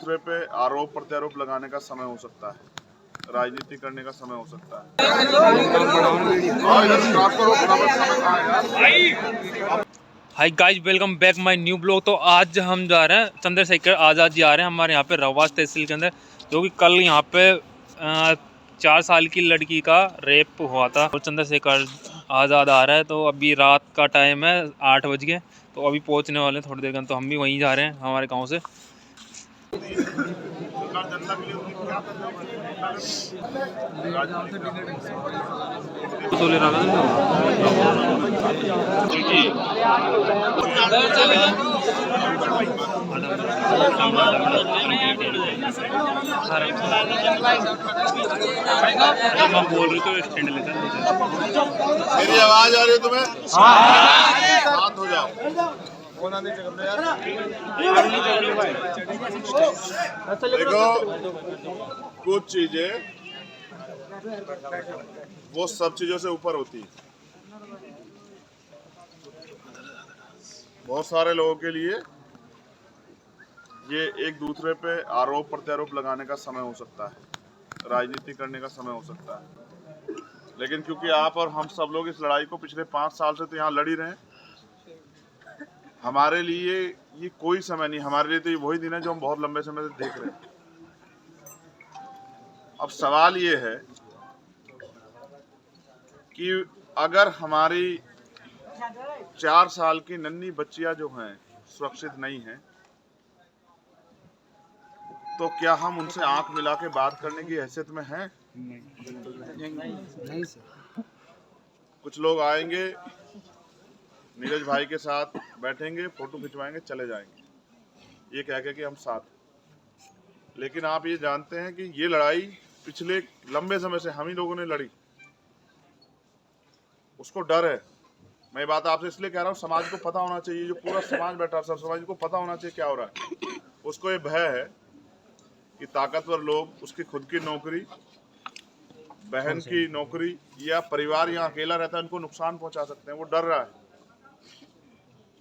दूसरे पे आरोप प्रत्यारोप लगाने का समय हो सकता है, राजनीति करने का समय हो सकता है। Hi guys, welcome back my new blog. तो आज हम जा रहे हैं चंद्रशेखर आज़ाद जी आ रहे हैं हमारे यहाँ पे रवास तहसील के अंदर, जो कि कल यहाँ पे 4 साल की लड़की का रेप हुआ था। और चंद्रशेखर आज़ाद आ रहा है, तो अभी रात का टाइम है, 8 बज गए, तो अभी पहुँचने वाले हैं थोड़ी देर में। तो हम भी वहीं जा रहे हैं हमारे गाँव से। बोल रही तो स्टैंड लेकर मेरी आवाज आ रही है तुम्हें? शांत हो जाओ। देखो, कुछ चीजें वो सब चीजों से ऊपर होती है। बहुत सारे लोगों के लिए ये एक दूसरे पे आरोप प्रत्यारोप लगाने का समय हो सकता है, राजनीति करने का समय हो सकता है। लेकिन क्योंकि आप और हम सब लोग इस लड़ाई को पिछले 5 साल से तो यहाँ लड़ ही रहे हैं, हमारे लिए ये कोई समय नहीं। हमारे लिए तो ये वही दिन है जो हम बहुत लंबे समय से देख रहे हैं। अब सवाल ये है कि अगर हमारी 4 साल की नन्ही बच्चियां जो हैं सुरक्षित नहीं हैं, तो क्या हम उनसे आंख मिला के बात करने की हैसियत में हैं? नहीं सर। कुछ लोग आएंगे, नीरज भाई के साथ बैठेंगे, फोटो खिंचवाएंगे, चले जाएंगे, ये कह के कि हम साथ। लेकिन आप ये जानते हैं कि ये लड़ाई पिछले लंबे समय से हम ही लोगों ने लड़ी। उसको डर है। मैं ये बात आपसे इसलिए कह रहा हूँ, समाज को पता होना चाहिए, जो पूरा समाज बैठा, सब समाज को पता होना चाहिए क्या हो रहा है। उसको ये भय है कि ताकतवर लोग उसकी खुद की नौकरी, बहन की नौकरी या परिवार यहाँ अकेला रहता है, उनको नुकसान पहुंचा सकते हैं। वो डर रहा है,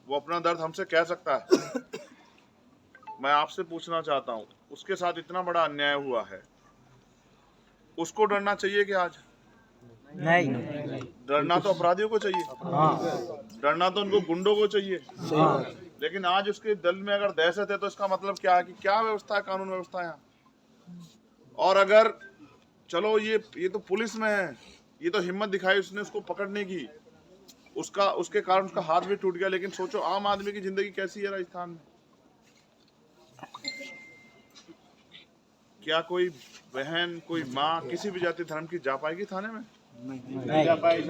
वो अपना दर्द हमसे कह सकता है। मैं आपसे पूछना चाहता हूँ, उसके साथ इतना बड़ा अन्याय हुआ है, उसको डरना चाहिए कि आज? नहीं। डरना तो अपराधियों को चाहिए, डरना तो उनको गुंडों को चाहिए। लेकिन आज उसके दिल में अगर दहशत है, तो इसका मतलब क्या है कि क्या व्यवस्था है, कानून व्यवस्था यहाँ। और अगर चलो ये तो पुलिस में है, ये तो हिम्मत दिखाई उसने उसको पकड़ने की, उसके कारण उसका हाथ भी टूट गया। लेकिन सोचो आम आदमी की जिंदगी कैसी है राजस्थान में। क्या कोई बहन, कोई माँ किसी भी जाति धर्म की जा पाएगी थाने में? नहीं जा पाएगी।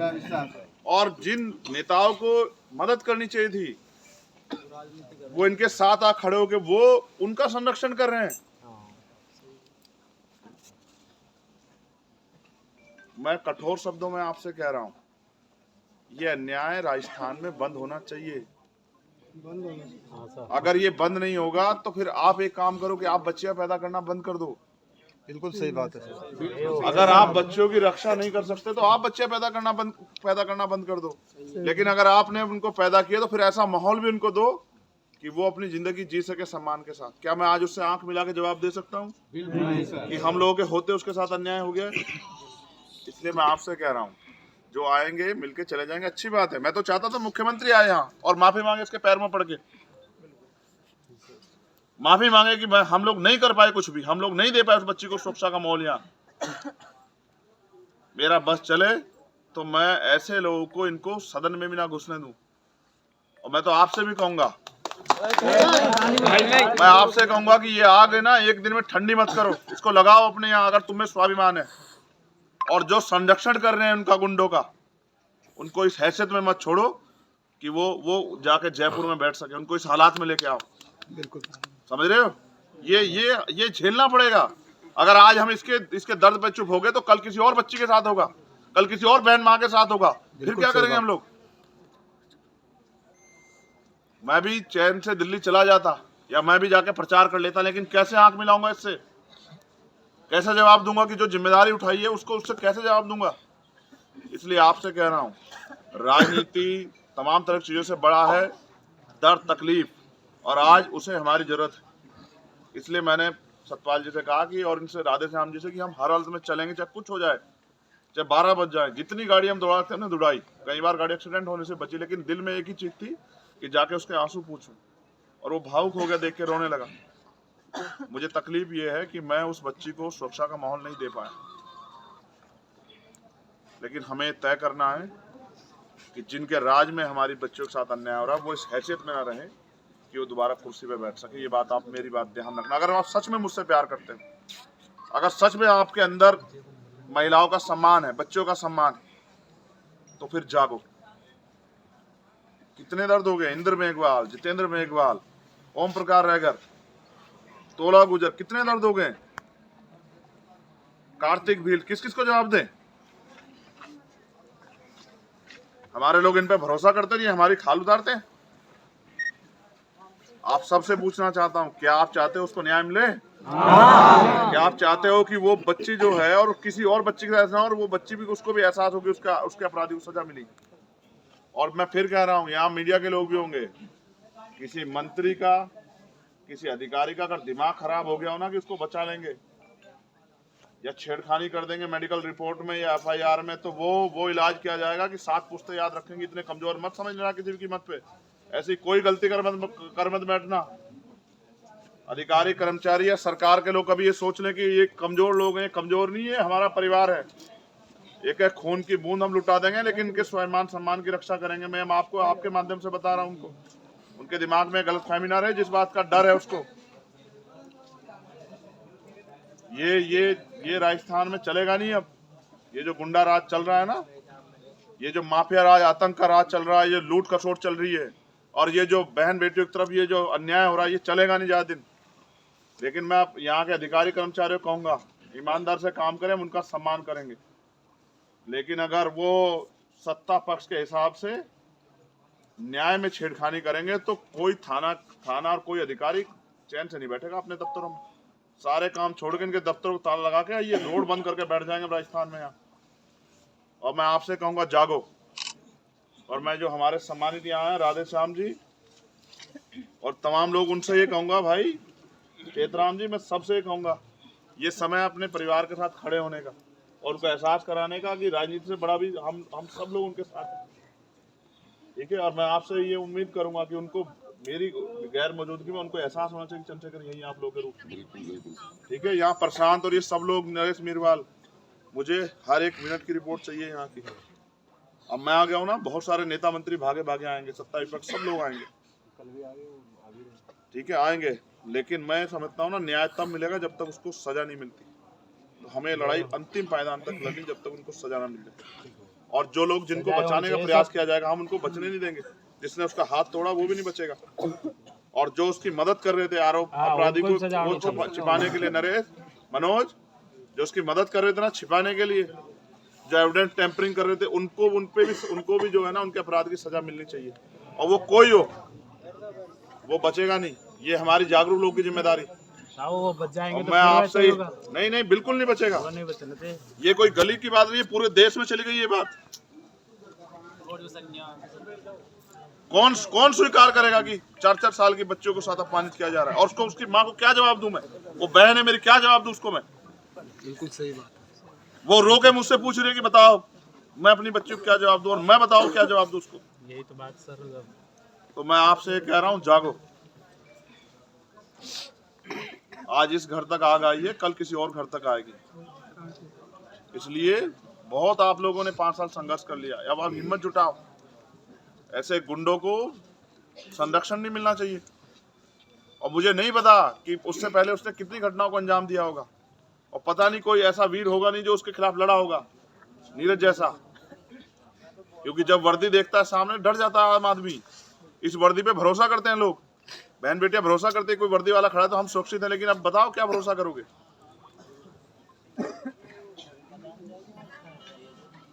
और जिन नेताओं को मदद करनी चाहिए थी, वो इनके साथ आ खड़े होकर वो उनका संरक्षण कर रहे हैं। मैं कठोर शब्दों में आपसे कह रहा हूं, ये अन्याय राजस्थान में बंद होना चाहिए। अगर ये बंद नहीं होगा तो फिर आप एक काम करो कि आप बच्चियां पैदा करना बंद कर दो। बिल्कुल सही बात है। अगर आप बच्चों की रक्षा नहीं कर सकते तो आप बच्चे पैदा करना बंद कर दो। लेकिन अगर आपने उनको पैदा किया तो फिर ऐसा माहौल भी उनको दो कि वो अपनी जिंदगी जी सके सम्मान के साथ। क्या मैं आज उससे आंख मिला के जवाब दे सकता हूँ कि हम लोगों के होते उसके साथ अन्याय हो गया? इसलिए मैं आपसे कह रहा हूँ, जो आएंगे मिलके चले जाएंगे, अच्छी बात है। मैं तो चाहता था मुख्यमंत्री आए यहाँ और माफी मांगे, इसके पैर में पड़ के माफी मांगे कि हम लोग नहीं कर पाए कुछ भी, हम लोग नहीं दे पाए उस बच्ची को सुरक्षा का माहौल यहाँ। मेरा बस चले तो मैं ऐसे लोगों को इनको सदन में भी ना घुसने दूं। और मैं तो आपसे भी कहूंगा, मैं आपसे कहूंगा कि ये आग है ना, एक दिन में ठंडी मत करो, इसको लगाओ अपने यहाँ अगर तुम्हें स्वाभिमान है। और जो संरक्षण कर रहे हैं उनका, गुंडों का, उनको इस हैसियत में मत छोड़ो कि वो जाके जयपुर में बैठ सके। उनको इस हालात में लेके आओ। बिल्कुल समझ रहे हो? ये झेलना पड़ेगा। अगर आज हम इसके दर्द पे चुप हो गए तो कल किसी और बच्ची के साथ होगा, कल किसी और बहन माँ के साथ होगा, फिर क्या करेंगे हम लोग? मैं भी चैन से दिल्ली चला जाता या मैं भी जाके प्रचार कर लेता, लेकिन कैसे आंख मिलाऊंगा इससे? कैसे जवाब दूंगा कि जो जिम्मेदारी उठाई है उसको, उससे कैसे जवाब दूंगा? इसलिए आपसे कह रहा हूं, राजनीति तमाम तरह की चीजों से बड़ा है, दर्द तकलीफ, और आज उसे हमारी जरूरत है। इसलिए मैंने सतपाल जी से कहा कि और इनसे राधे श्याम जी से कि हम हर हालत में चलेंगे, चाहे कुछ हो जाए, चाहे 12 बज जाए, जितनी गाड़ी हम दौड़ाते हैं ना दौड़ाई। कई बार गाड़ी एक्सीडेंट होने से बची, लेकिन दिल में एक ही चीज थी कि जाके उसके आंसू पूछूं, और वो भावुक हो गया, देख के रोने लगा। मुझे तकलीफ ये है कि मैं उस बच्ची को सुरक्षा का माहौल नहीं दे पाया, लेकिन हमें तय करना है कि जिनके राज में हमारी बच्चों के साथ अन्याय हो रहा है वो इस हैसियत में ना रहे कि वो दोबारा कुर्सी पे बैठ सके। ये बात आप, मेरी बात ध्यान रखना। अगर आप सच में मुझसे प्यार करते हैं, अगर सच में आपके अंदर महिलाओं का सम्मान है, बच्चों का सम्मान है, तो फिर जागो। कितने दर्द हो गए, इंद्र मेघवाल, जितेंद्र मेघवाल, ओम प्रकाश रैगर, तोला गुजर, कितने दर्द हो गए, कार्तिक भील, किस किस को जवाब दें? हमारे लोग इन पे भरोसा करते नहीं, हमारी खाल उतारते हैं। आप सबसे पूछना चाहता हूं, क्या आप चाहते हो उसको न्याय मिले? क्या आप चाहते हो कि वो बच्ची जो है और किसी और बच्ची के साथ ऐसा, और वो बच्ची भी, उसको भी एहसास हो कि उसके अपराधी को सजा मिली? और मैं फिर कह रहा हूं, यहाँ मीडिया के लोग भी होंगे, किसी मंत्री का, किसी अधिकारी का अगर दिमाग खराब हो गया हो ना कि उसको बचा लेंगे या छेड़खानी कर देंगे मेडिकल रिपोर्ट में या FIR में, तो वो इलाज किया जाएगा कि 7 पुश्ते याद रखेंगे। इतने कमजोर मत समझ लेना किसी भी कीमत पे। ऐसी कोई गलती कर मत बैठना। अधिकारी, कर्मचारी या सरकार के लोग कभी ये सोच लें कि ये कमजोर लोग हैं, कमजोर नहीं है, हमारा परिवार है। एक एक खून की बूंद हम लुटा देंगे, लेकिन इनके स्वाभिमान सम्मान की रक्षा करेंगे। मैं आपको आपके माध्यम से बता रहा हूं, उनके दिमाग में गलतफहमी ना रहे, जिस बात का डर है उसको। ये राजस्थान में चलेगा नहीं अब। ये जो गुंडा राज चल रहा है ना, ये जो माफिया राज, आतंक का राज चल रहा है, ये लूट खसोट चल रही है, और ये जो बहन बेटियों की तरफ ये जो अन्याय हो रहा है, ये चलेगा नहीं ज्यादा दिन। लेकिन मैं यहाँ के अधिकारी कर्मचारियों को कहूंगा, ईमानदार से काम करें, हम उनका सम्मान करेंगे। लेकिन अगर वो सत्ता पक्ष के हिसाब से न्याय में छेड़खानी करेंगे तो कोई थाना और कोई अधिकारी चैन से नहीं बैठेगा अपने दफ्तरों में। सारे काम छोड़ के इनके दफ्तरों को ताला लगा के ये रोड बंद करके बैठ जाएंगे राजस्थान में यहाँ। और मैं आपसे कहूंगा, जागो। और मैं जो हमारे सम्मानित यहाँ हैं, राधे श्याम जी और तमाम लोग, उनसे ये कहूंगा, भाई चेतराम जी, मैं सबसे ये कहूंगा, ये समय अपने परिवार के साथ खड़े होने का और उनको एहसास कराने का कि राजनीति से बड़ा भी हम सब लोग उनके साथ हैं, ठीक है। और मैं आपसे ये उम्मीद करूंगा कि उनको मेरी गैर मौजूदगी में उनको एहसास होना चाहिए कि चंद्रशेखर यही आप लोग के रूप में, ठीक है। यहाँ प्रशांत और ये सब लोग, नरेश मीरवाल, मुझे हर एक मिनट की रिपोर्ट चाहिए यहाँ की। अब मैं आ गया हूँ ना, बहुत सारे नेता मंत्री भागे भागे आएंगे, सत्ता विपक्ष सब लोग आएंगे, ठीक है, आएंगे। लेकिन मैं समझता हूँ ना, न्याय तब मिलेगा जब तक उसको सजा नहीं मिलती। तो हमें लड़ाई अंतिम पायदान तक लड़नी जब तक उनको सजा ना मिल जाए। और जो लोग जिनको बचाने का प्रयास किया जाएगा, हम उनको बचने नहीं देंगे। जिसने उसका हाथ तोड़ा वो भी नहीं बचेगा। और जो उसकी मदद कर रहे थे आरोप अपराधी को छिपाने के लिए, नरेश, मनोज, जो उसकी मदद कर रहे थे ना छिपाने के लिए, जो एविडेंस टेम्परिंग कर रहे थे, उनको भी जो है ना, उनके अपराध की सजा मिलनी चाहिए। और वो कोई हो, वो बचेगा नहीं। ये हमारी जागरूक लोगों की जिम्मेदारी। वो बच जाएंगे तो मैं आपसे नहीं, बिल्कुल नहीं बचेगा। ये कोई गली की बात नहीं है, पूरे देश में चली गई ये बात। कौन स्वीकार करेगा कि 4-4 साल की बच्चों को साथ अपमानित किया जा रहा है? और उसकी माँ को क्या जवाब दूं मैं? वो बहन है मेरी, क्या जवाब दूं उसको मैं? बिल्कुल सही बात है। वो रो के मुझसे पूछ रही है कि बताओ मैं अपनी बच्ची को क्या जवाब दूं, और मैं बताओ क्या जवाब दूं उसको? यही तो बात सर। तो मैं आपसे कह रहा हूं, जागो। आज इस घर तक आग आई है, कल किसी और घर तक आएगी। इसलिए बहुत आप लोगों ने 5 साल संघर्ष कर लिया, अब आप हिम्मत जुटाओ। ऐसे गुंडों को संरक्षण नहीं मिलना चाहिए। और मुझे नहीं पता कि उससे पहले उसने कितनी घटनाओं को अंजाम दिया होगा, और पता नहीं कोई ऐसा वीर होगा नहीं जो उसके खिलाफ लड़ा होगा, नीरज जैसा। क्योंकि जब वर्दी देखता है सामने, डर जाता है आम आदमी। इस वर्दी पे भरोसा करते हैं लोग, बहन बेटियां भरोसा करते हैं, कोई वर्दी वाला खड़ा है तो हम सुरक्षित हैं। लेकिन अब बताओ क्या भरोसा करोगे?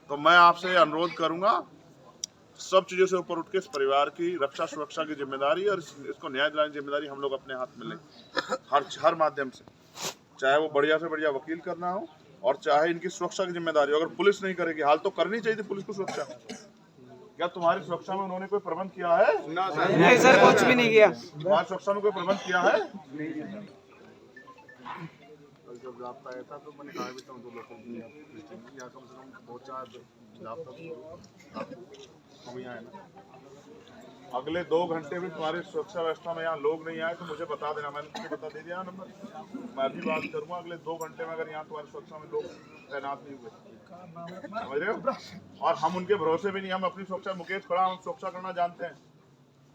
तो मैं आपसे अनुरोध करूंगा, सब चीजों से ऊपर उठ के इस परिवार की रक्षा सुरक्षा की जिम्मेदारी और इसको न्याय दिलाने की जिम्मेदारी हम लोग अपने हाथ में लें, हर माध्यम से। चाहे वो बढ़िया से बढ़िया वकील करना हो, और चाहे इनकी सुरक्षा की जिम्मेदारी। अगर पुलिस नहीं करेगी, हाल तो करनी चाहिए थी पुलिस को सुरक्षा। क्या तुम्हारी सुरक्षा में उन्होंने कोई प्रबंध किया है? नहीं सर, कुछ भी नहीं किया। तुम्हारी सुरक्षा में कोई प्रबंध किया है? कल जब रास्ता आया था तो मैंने कहा भी था उनको लोगों को या कम से कम 2-4 रास्ता हम यहाँ है ना। अगले 2 घंटे में तुम्हारी सुरक्षा व्यवस्था में यहाँ लोग नहीं आए तो मुझे बता देना, मैंने तुमको बता दे दिया नंबर। मैं अभी बात करूँगा, अगले 2 घंटे में अगर यहाँ तुम्हारी सुरक्षा में लोग तैनात नहीं हुए, समझ रहे हो। और हम उनके भरोसे भी नहीं, हम अपनी सुरक्षा, मुकेश खड़ा, हम सुरक्षा करना जानते हैं।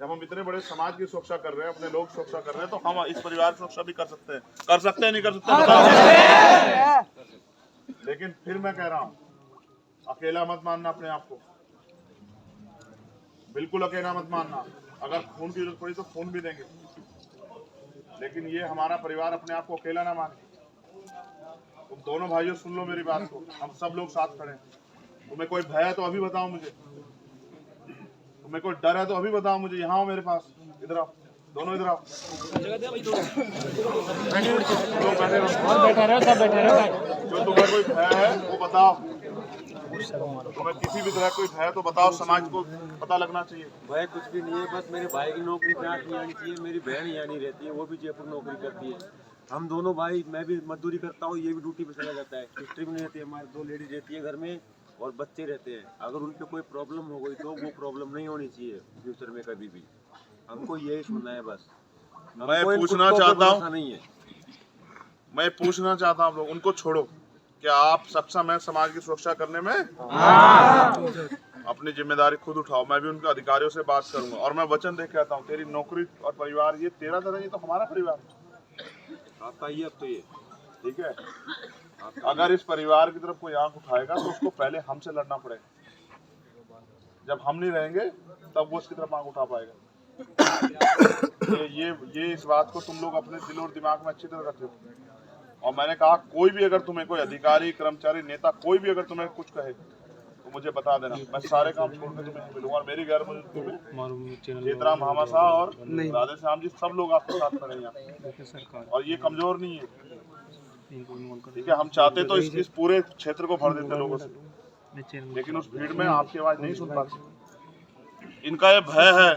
जब हम इतने बड़े समाज की सुरक्षा कर रहे हैं, अपने लोग सुरक्षा कर रहे हैं, तो हम इस परिवार की सुरक्षा भी कर सकते हैं। नहीं कर सकते बताओ। लेकिन फिर मैं कह रहा हूँ, अकेला मत मानना अपने आप को, बिल्कुल अकेला मत मानना। अगर खून की जरूरत पड़ी तो खून भी देंगे, लेकिन ये हमारा परिवार अपने आप को अकेला ना माने। तुम दोनों भाइयों सुन लो मेरी बात को, हम सब लोग साथ खड़े हैं। तुम्हें कोई भय है तो अभी बताओ मुझे, तुम्हें कोई डर है तो अभी बताओ मुझे। यहाँ हो मेरे पास, इधर आओ, दोनों इधर आओ। जो तुम्हें कोई भय है वो बताओ, तुम्हें किसी भी तरह कोई भय तो बताओ, समाज को पता लगना चाहिए। भाई कुछ भी नहीं है, बस मेरे भाई की नौकरी पे नहीं आनी चाहिए। मेरी बहन यहाँ नहीं रहती है, वो भी जयपुर नौकरी करती है। हम दोनों भाई, मैं भी मजदूरी करता हूँ, ये भी ड्यूटी पे चला जाता है। सिस्टर भी नहीं रहती है, हमारे 2 लेडीज रहती है घर में और बच्चे रहते हैं। अगर उन पे कोई प्रॉब्लम हो गई तो वो प्रॉब्लम नहीं होनी चाहिए फ्यूचर में कभी भी। हमको यही सुनना है बस। मैं पूछना चाहता हूँ, नहीं है, मैं पूछना चाहता हूँ, लोग उनको छोड़ो, क्या आप सक्षम हैं समाज की सुरक्षा करने में? अपनी जिम्मेदारी खुद उठाओ। मैं भी उनके अधिकारियों से बात करूंगा और मैं वचन दे के आता हूँ, तेरी नौकरी और परिवार ये तेरा तरह, ये तो हमारा परिवार आपका ही। अब तो ये ठीक है। अगर इस परिवार की तरफ कोई आंख उठाएगा तो उसको पहले हमसे लड़ना पड़ेगा। जब हम नहीं रहेंगे तब वो उसकी तरफ आंख उठा पाएगा। ये इस बात को तुम लोग अपने दिल और दिमाग में अच्छी तरह रखो। और मैंने कहा, कोई भी अगर तुम्हें, कोई अधिकारी, कर्मचारी, नेता, कोई भी अगर तुम्हें कुछ कहे तो मुझे बता देना। मैं सारे काम छोड़कर तुम्हें मिलूंगा। और मेरी घर में चेतराम भामाशाह और राधे श्याम जी सब लोग आपके साथ खड़े हैं यहाँ। और ये कमजोर नहीं है, ठीक है। हम चाहते तो इस पूरे क्षेत्र को भर देते लोगों से, लेकिन उस भीड़ में आपकी आवाज नहीं सुन पाते। इनका ये भय है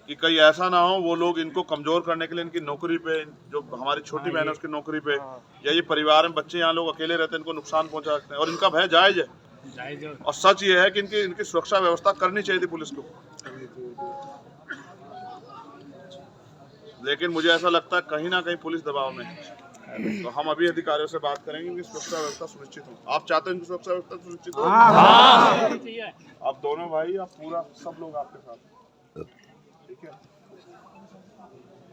कि कहीं ऐसा ना हो वो लोग इनको कमजोर करने के लिए इनकी नौकरी पे, जो हमारी छोटी बहन है उसकी नौकरी पे, या ये परिवार में बच्चे यहाँ लोग अकेले रहते हैं, इनको नुकसान पहुंचा सकते हैं। और इनका भय जायज है। और सच ये है कि इनकी सुरक्षा व्यवस्था करनी चाहिए थी पुलिस को, लेकिन मुझे ऐसा लगता है कहीं ना कहीं पुलिस दबाव में है। तो हम अभी अधिकारियों से बात करेंगे कि सुरक्षा व्यवस्था सुनिश्चित हो। आप चाहते हैं कि सुरक्षा व्यवस्था सुनिश्चित हो? आप दोनों भाई, आप पूरा सब लोग आपके साथ, ठीक है।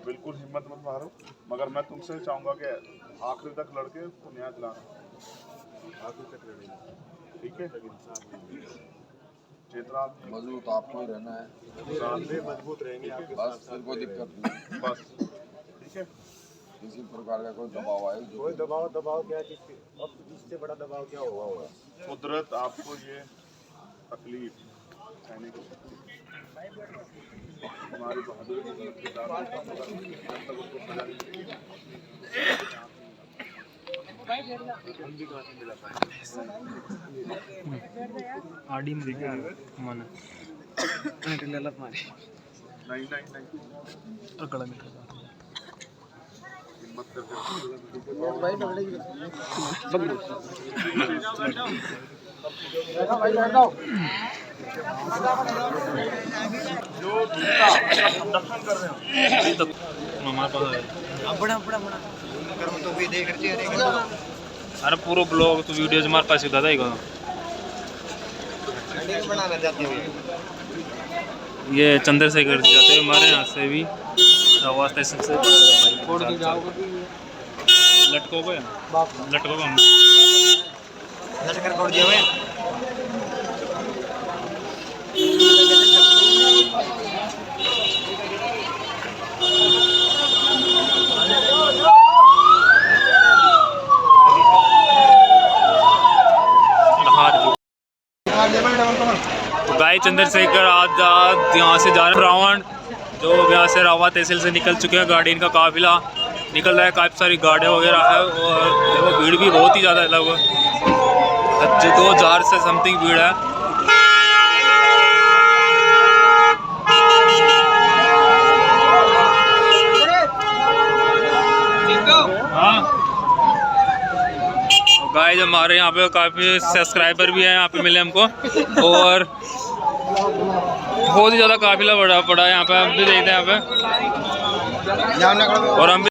बिल्कुल हिम्मत मत मारो, मगर मैं तुमसे चाहूंगा कि आखिरी तक लड़के उसको न्याय दिलाना, आखिरी तक लड़ेंगे, ठीक है। चेतराम मजबूत आपको ही रहना है, मजबूत रहेंगे आपके बस फिर कोई दिक्कत नहीं, बस, ठीक है। किसी प्रकार का कोई दबाव आए, कोई दबाव क्या, इससे बड़ा दबाव क्या होगा? कुदरत आपको ये तकलीफ सहने को, हमारी बहादुरी के आड़ी में मन नहीं हिम्मत जो संरक्षण कर रहे हो अरे पूरा ब्लॉग तो वीडियो हमारे पास होता था। ये चंद्रशेखर जी जाते हैं हमारे यहाँ से भी रवा स्टेशन से। लटको को गाय चंद्रशेखर आज यहाँ से जा रहे हैं। रावण जो यहाँ से रावा तहसील से निकल चुके हैं, गाड़ी इनका काफिला निकल रहा है। काफ़ी सारी गाड़ियाँ वगैरह है और देखो भीड़ भी बहुत ही ज़्यादा है, लगभग 2000 से समथिंग भीड़ है। हाँ गाइस हमारे यहाँ पे काफ़ी सब्सक्राइबर भी हैं यहाँ पे मिले हमको, और बहुत ही ज़्यादा काफिला बड़ा है यहाँ पे। हम भी देखते हैं यहाँ पे, और हम